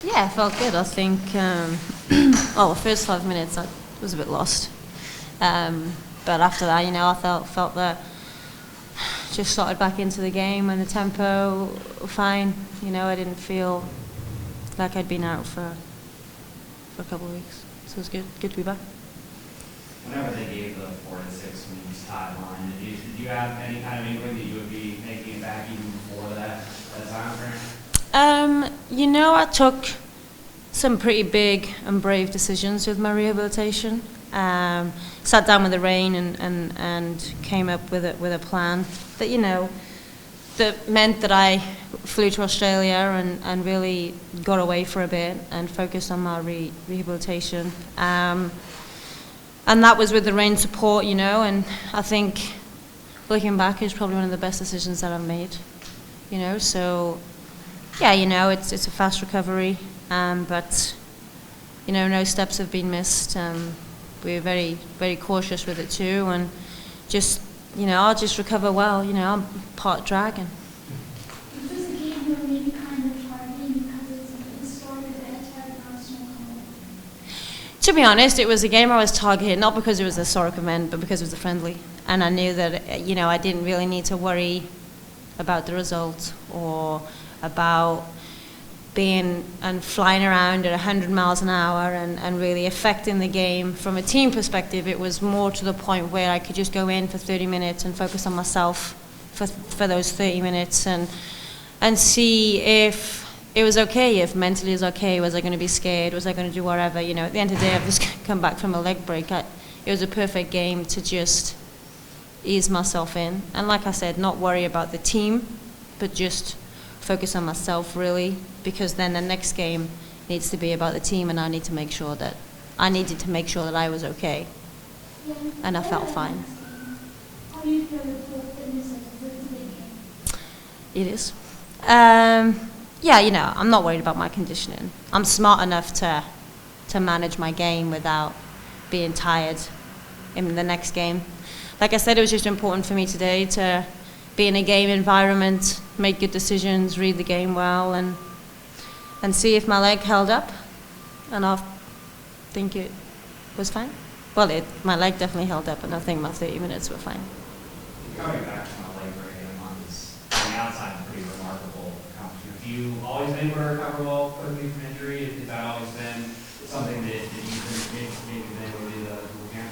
Yeah, it felt good. I think, well, the first 5 minutes I was a bit lost. But after that, I felt that just started back into the game and the tempo fine. I didn't feel like I'd been out for a couple of weeks. So it was good to be back. Whenever they gave the 4 to 6 weeks timeline, did you have any kind of inkling that you would be making it back even before that time frame? I took some pretty big and brave decisions with my rehabilitation. Sat down with the rain and came up with a plan that that meant that I flew to Australia and really got away for a bit and focused on my rehabilitation. And that was with the rain support, and I think looking back is probably one of the best decisions that I've made. So yeah, it's a fast recovery, but no steps have been missed. We're very, very cautious with it too, and just I'll just recover well. I'm part dragon. Is this a game you're maybe kind of targeting because it's a historic event at National College? To be honest, it was a game I was targeting not because it was a historic event, but because it was a friendly, and I knew that I didn't really need to worry about the result or about being and flying around at 100 miles an hour and really affecting the game. From a team perspective, it was more to the point where I could just go in for 30 minutes and focus on myself for those 30 minutes and see if it was okay, if mentally it was okay, was I going to be scared, was I going to do whatever. At the end of the day, I've just come back from a leg break. It was a perfect game to just ease myself in. And like I said, not worry about the team, but just focus on myself really, because then the next game needs to be about the team, and I needed to make sure that I was okay, and I felt fine. How do you feel with full fitness as a game? It is. Yeah, I'm not worried about my conditioning. I'm smart enough to manage my game without being tired in the next game. Like I said, it was just important for me today to be in a game environment, make good decisions, read the game well, and see if my leg held up. And I think it was fine. Well, my leg definitely held up, and I think my 30 minutes were fine. Coming back from a leg break on the outside, pretty remarkable accomplishment. Have you always been able to recover well quickly from injury? Has that always been something that you've maybe been able to do the camp?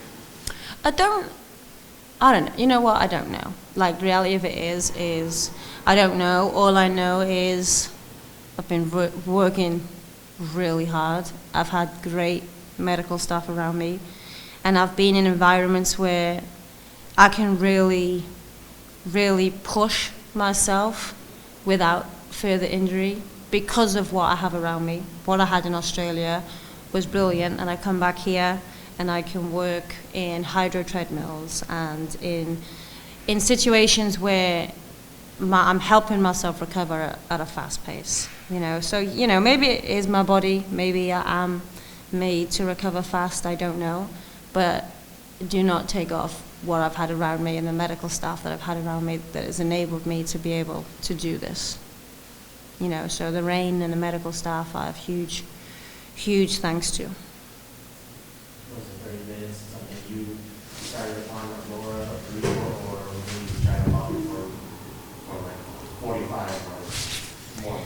I don't know. You know what? I don't know. Like, the reality of it is I don't know. All I know is I've been working really hard. I've had great medical staff around me, and I've been in environments where I can really, really push myself without further injury because of what I have around me. What I had in Australia was brilliant, and I come back here and I can work in hydro treadmills and in situations where I'm helping myself recover at a fast pace. So maybe it is my body, maybe I am made to recover fast, I don't know, but do not take off what I've had around me and the medical staff that I've had around me that has enabled me to be able to do this. So the rain and the medical staff I have huge thanks to. Was it 30 minutes something you started upon with Laura or maybe you tried upon for like 45 or more?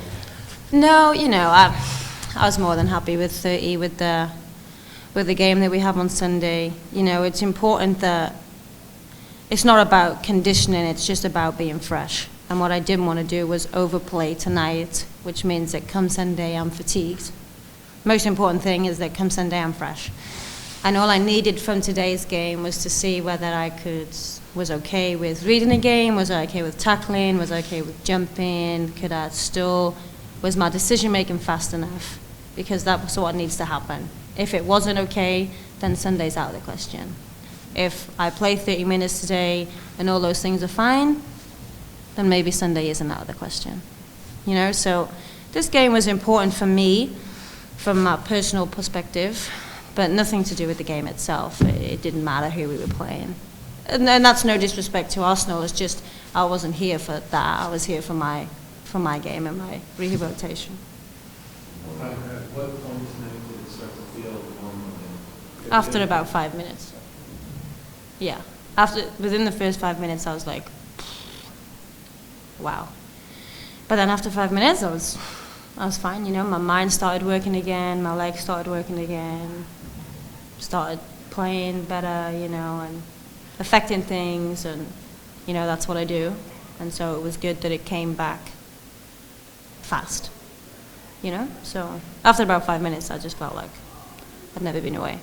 No, I was more than happy with 30 with the game that we have on Sunday. It's important that it's not about conditioning, it's just about being fresh. And what I didn't want to do was overplay tonight, which means that come Sunday I'm fatigued. Most important thing is that come Sunday I'm fresh. And all I needed from today's game was to see whether I was okay with reading the game, was I okay with tackling, was I okay with jumping, was my decision making fast enough? Because that's what needs to happen. If it wasn't okay, then Sunday's out of the question. If I play 30 minutes today and all those things are fine, then maybe Sunday isn't out of the question. So this game was important for me from my personal perspective, but nothing to do with the game itself. It didn't matter who we were playing. And that's no disrespect to Arsenal, it's just I wasn't here for that. I was here for my game and my rehabilitation. At what point in time did it start to feel normal again? After about 5 minutes. Yeah. Within the first 5 minutes, I was like, wow. But then after 5 minutes, I was fine, you know. My mind started working again, my legs started working again, started playing better, you know, and affecting things, and, you know, that's what I do. And so it was good that it came back fast, you know. So after about 5 minutes, I just felt like I'd never been away.